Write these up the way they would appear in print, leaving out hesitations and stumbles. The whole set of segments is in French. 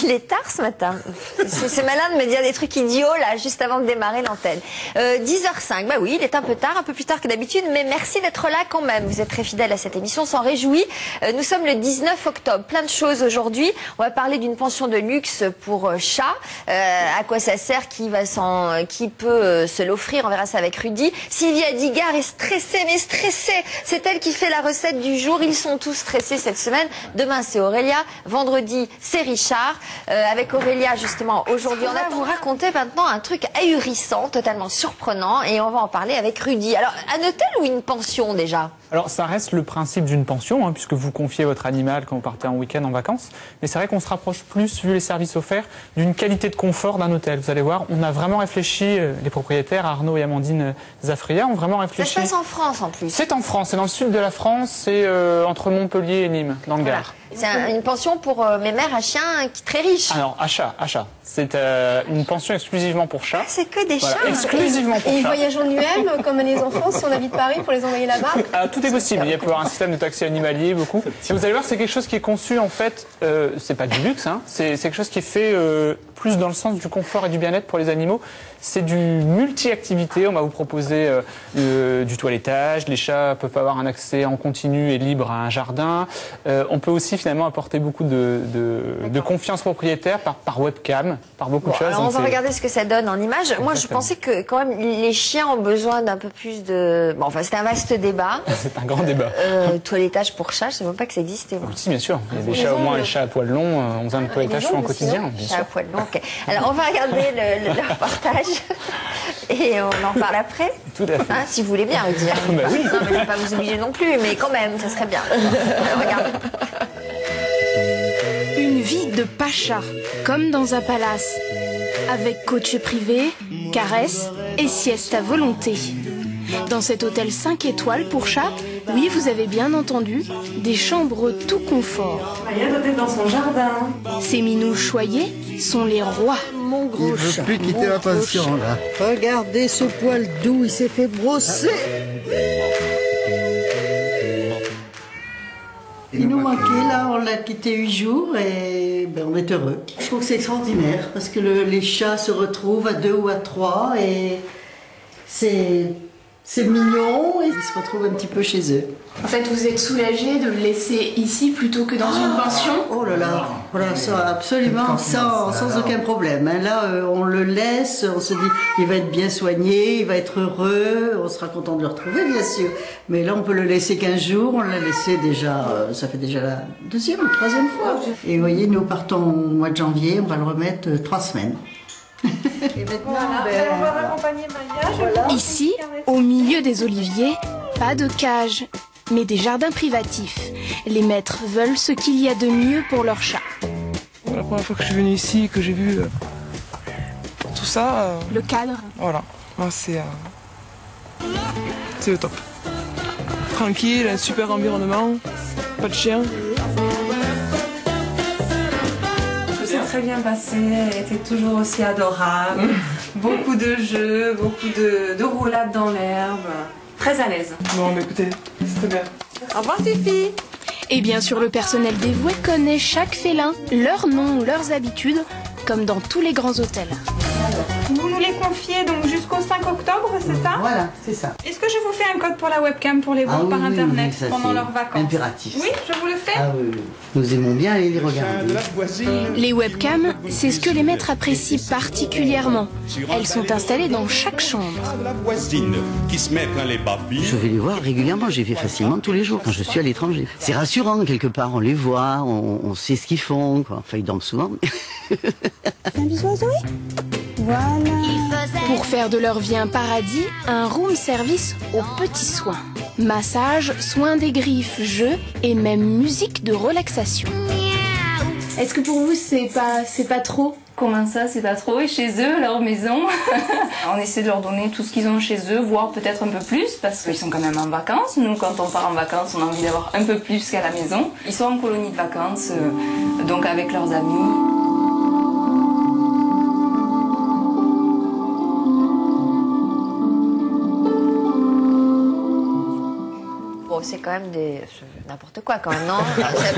Il est tard ce matin. C'est malin de me dire des trucs idiots là, juste avant de démarrer l'antenne. 10h05, bah oui, il est un peu tard, un peu plus tard que d'habitude, mais merci d'être là quand même. Vous êtes très fidèles à cette émission, on s'en réjouit. Nous sommes le 19 octobre, plein de choses aujourd'hui. On va parler d'une pension de luxe pour chat. À quoi ça sert, qui peut se l'offrir, on verra ça avec Rudy. Sylvia Digard est stressée, mais stressée. C'est elle qui fait la recette du jour. Ils sont tous stressés cette semaine. Demain, c'est Aurélia. Vendredi, c'est Richard. Avec Aurélia, justement, aujourd'hui, on va vous raconter maintenant un truc ahurissant, totalement surprenant, et on va en parler avec Rudy. Alors, un hôtel ou une pension, déjà? Alors, ça reste le principe d'une pension, puisque vous confiez votre animal quand vous partez en week-end, en vacances. Mais c'est vrai qu'on se rapproche plus, vu les services offerts, d'une qualité de confort d'un hôtel. Vous allez voir, on a vraiment réfléchi, les propriétaires, Arnaud et Amandine Zafria, ont vraiment réfléchi. Ça se passe en France, en plus. C'est en France, c'est dans le sud de la France, c'est entre Montpellier et Nîmes, dans le Gard. C'est une pension pour mes mères à chiens très riches. Alors, à chat. C'est une pension exclusivement pour chats. C'est que des chats. Exclusivement pour chats. Et ils voyagent en UM, comme les enfants, si on habite Paris, pour les envoyer là-bas? Tout est possible. Il y a avoir un système de taxi animalier, beaucoup. Et vous allez voir, c'est quelque chose qui est conçu, en fait, c'est pas du luxe, c'est quelque chose qui est fait plus dans le sens du confort et du bien-être pour les animaux. C'est du multi-activité. On va vous proposer du toilettage. Les chats peuvent avoir un accès en continu et libre à un jardin. On peut aussi finalement apporter beaucoup de confiance propriétaire par webcam, par beaucoup de choses. Alors on va regarder ce que ça donne en images. Exactement. Moi, je pensais que quand même les chiens ont besoin d'un peu plus de... Bon, enfin, c'est un vaste débat. C'est un grand débat. Toilettage pour chats, je ne savais même pas que ça existait. Oui, si, bien sûr. Il y a des chats, au moins les chats à poils longs, ont besoin de toilettage en quotidien. Chats à poils longs, ok. Alors, on va regarder le reportage et on en parle après. Tout à fait. Si vous voulez bien, vous dire. Bah oui. Non, mais je ne vais pas vous obliger non plus, mais quand même, ça serait bien. Regardez. Une vie de pacha, comme dans un palace, avec coach privé, caresses et sieste à volonté. Dans cet hôtel 5 étoiles pour chats, oui, vous avez bien entendu, des chambres tout confort. Il y a un hôtel dans son jardin. Ces minous choyés sont les rois. Mon gros chat. Il ne veut plus quitter la pension, là. Regardez ce poil doux, il s'est fait brosser. Il nous manquait, là, on l'a quitté 8 jours et on est heureux. Je trouve que c'est extraordinaire parce que les chats se retrouvent à 2 ou à 3 et c'est mignon et ils se retrouvent un petit peu chez eux. En fait, vous êtes soulagé de le laisser ici plutôt que dans une pension? Oh là là, voilà, ça, absolument, sans aucun problème. Là, on le laisse, on se dit, il va être bien soigné, il va être heureux, on sera content de le retrouver, bien sûr. Mais là, on peut le laisser 15 jours, on l'a laissé déjà, ça fait déjà la 2e ou 3e fois. Et vous voyez, nous partons au mois de janvier, on va le remettre 3 semaines. Et maintenant, on va raccompagner Maya. Voilà. Ici, au milieu des oliviers, pas de cage, mais des jardins privatifs. Les maîtres veulent ce qu'il y a de mieux pour leurs chats. La première fois que je suis venu ici, que j'ai vu tout ça... Le cadre. Voilà, c'est le top. Tranquille, un super environnement, pas de chien. Tout s'est très bien passé, elle était toujours aussi adorable. Beaucoup de jeux, beaucoup de roulades dans l'herbe. Très à l'aise. Bon, mais écoutez, c'est très bien. Au revoir, Fifi. Et bien sûr, le personnel dévoué connaît chaque félin, leurs noms, leurs habitudes, comme dans tous les grands hôtels. Vous nous les confiez donc jusqu'au 5 octobre, c'est ça? Voilà, c'est ça. Est-ce que je vous fais un code pour la webcam pour les voir par internet ça, pendant leurs vacances? Impératif. Oui, je vous le fais. Ah oui, nous aimons bien aller les regarder. Les webcams, c'est ce que les maîtres apprécient particulièrement. Elles sont installées dans chaque chambre. Je vais les voir régulièrement, j'ai fait facilement tous les jours quand je suis à l'étranger. C'est rassurant, quelque part, on les voit, on sait ce qu'ils font, quoi. Enfin, ils dorment souvent. Un bisou à Zoé. Voilà. Pour faire de leur vie un paradis, un room service aux petits soins. Massage, soins des griffes, jeux et même musique de relaxation. Est-ce que pour vous, c'est pas trop? Comment ça, c'est pas trop? Et chez eux, leur maison, on essaie de leur donner tout ce qu'ils ont chez eux, voire peut-être un peu plus, parce qu'ils sont quand même en vacances. Nous, quand on part en vacances, on a envie d'avoir un peu plus qu'à la maison. Ils sont en colonie de vacances, donc avec leurs amis. c'est quand même n'importe quoi quand même, non?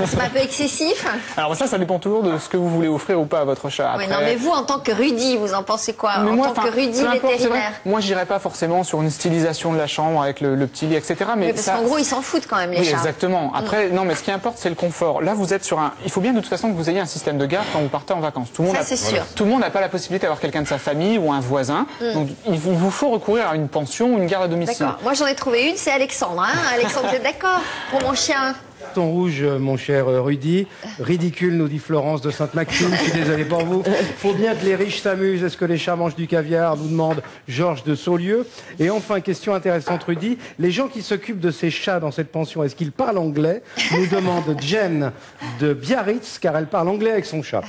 C'est pas un peu excessif? Alors ça dépend toujours de ce que vous voulez offrir ou pas à votre chat. Après... Oui, non, mais vous, en tant que Rudy, vous en pensez quoi? Mais en moi, tant que Rudy vétérinaire? Moi, j'irais pas forcément sur une stylisation de la chambre avec le petit lit, etc. Mais oui, parce qu'en gros, ils s'en foutent quand même, les chats. Exactement. Après, non, mais ce qui importe, c'est le confort. Là, vous êtes sur un... Il faut bien de toute façon que vous ayez un système de garde quand vous partez en vacances. Tout le monde c'est sûr. Tout le monde n'a pas la possibilité d'avoir quelqu'un de sa famille ou un voisin. Donc, il vous faut recourir à une pension ou une garde à domicile. D'accord. Moi, j'en ai trouvé une, c'est Alexandre. Hein. Alexandre, vous êtes d'accord? Pour mon chien. Ton rouge, mon cher Rudy. Ridicule, nous dit Florence de Sainte-Maxime. Je suis désolé pour vous. Faut bien que les riches s'amusent. Est-ce que les chats mangent du caviar? Nous demande Georges de Saulieu. Et enfin, question intéressante, Rudy. Les gens qui s'occupent de ces chats dans cette pension, est-ce qu'ils parlent anglais? Nous demande Jen de Biarritz, car elle parle anglais avec son chat.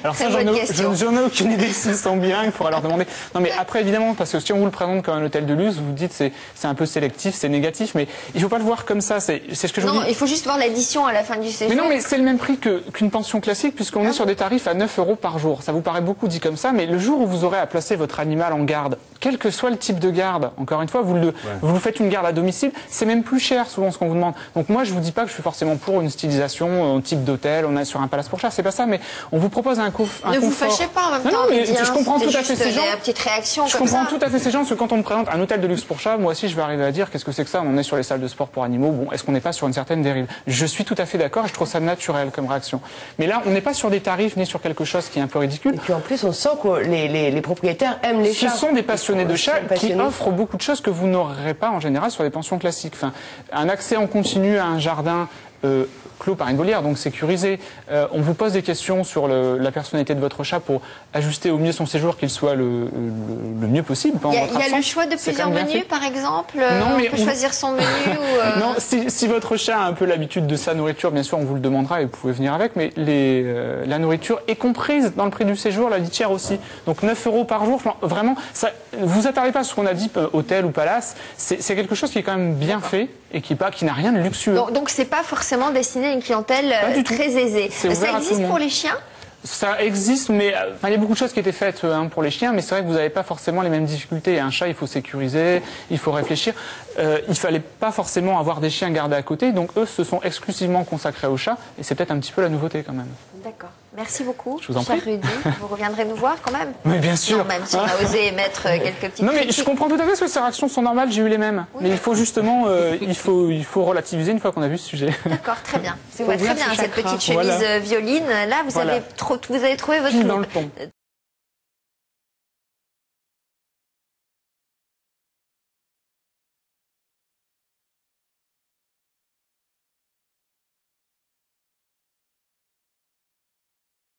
Alors ça, j'en ai aucune idée s'ils sont bien, il faudra leur demander. Non, mais après, évidemment, parce que si on vous le présente comme un hôtel de luxe, vous vous dites c'est un peu sélectif, c'est négatif, mais il faut pas le voir comme ça. C'est ce que je vous dis. Il faut juste voir l'addition à la fin du séjour. Mais non, mais c'est le même prix qu'une pension classique, puisqu'on est sur des tarifs à 9 € par jour. Ça vous paraît beaucoup dit comme ça, mais le jour où vous aurez à placer votre animal en garde, quel que soit le type de garde, encore une fois, vous faites une garde à domicile, c'est même plus cher souvent ce qu'on vous demande. Donc moi, je vous dis pas que je suis forcément pour une stylisation type d'hôtel, on est sur un palace pour chat, c'est pas ça, mais on vous propose un confort. Ne vous fâchez pas en même temps. Non, mais je comprends tout à fait ces gens. Petite réaction je comprends tout à fait ces gens, parce que quand on me présente un hôtel de luxe pour chat, moi aussi je vais arriver à dire qu'est-ce que c'est que ça? On est sur les salles de sport pour animaux. Bon, est-ce qu'on n'est pas sur une certaine dérive? Je suis tout à fait d'accord, et je trouve ça naturel comme réaction. Mais là, on n'est pas sur des tarifs ni sur quelque chose qui est un peu ridicule. Et puis en plus, on sent que les propriétaires aiment les chats. Ce sont des passionnés de chats qui offrent beaucoup de choses que vous n'aurez pas en général sur des pensions classiques. Enfin, un accès en continu à un jardin clos par une volière, donc sécurisé. On vous pose des questions sur la personnalité de votre chat pour ajuster au mieux son séjour, qu'il soit le mieux possible. Il y a le choix de plusieurs menus, par exemple. Non, mais on peut choisir son menu ou Non, si votre chat a un peu l'habitude de sa nourriture, bien sûr, on vous le demandera et vous pouvez venir avec, mais la nourriture est comprise dans le prix du séjour, la litière aussi. Donc 9 € par jour, vraiment, vous attardez pas sur ce qu'on a dit, hôtel ou palace, c'est quelque chose qui est quand même bien fait et qui n'a rien de luxueux. Donc c'est pas forcément destiné à une clientèle très aisée. Ça existe pour les chiens? Ça existe, mais il y a beaucoup de choses qui étaient faites pour les chiens, mais c'est vrai que vous n'avez pas forcément les mêmes difficultés. Un chat, il faut sécuriser, il faut réfléchir. Il fallait pas forcément avoir des chiens gardés à côté, donc eux se sont exclusivement consacrés aux chats, et c'est peut-être un petit peu la nouveauté quand même. D'accord. Merci beaucoup, je vous en prie. Rudy. Vous reviendrez nous voir quand même? Mais bien sûr. Non, même si on a osé émettre quelques petites Non, mais critiques. je comprends tout à fait parce que ces réactions sont normales, j'ai eu les mêmes. Oui. Mais il faut justement, il faut relativiser une fois qu'on a vu ce sujet. D'accord, très bien. C'est très bien cette petite chemise violine. Là, vous avez trouvé votre dans le ton.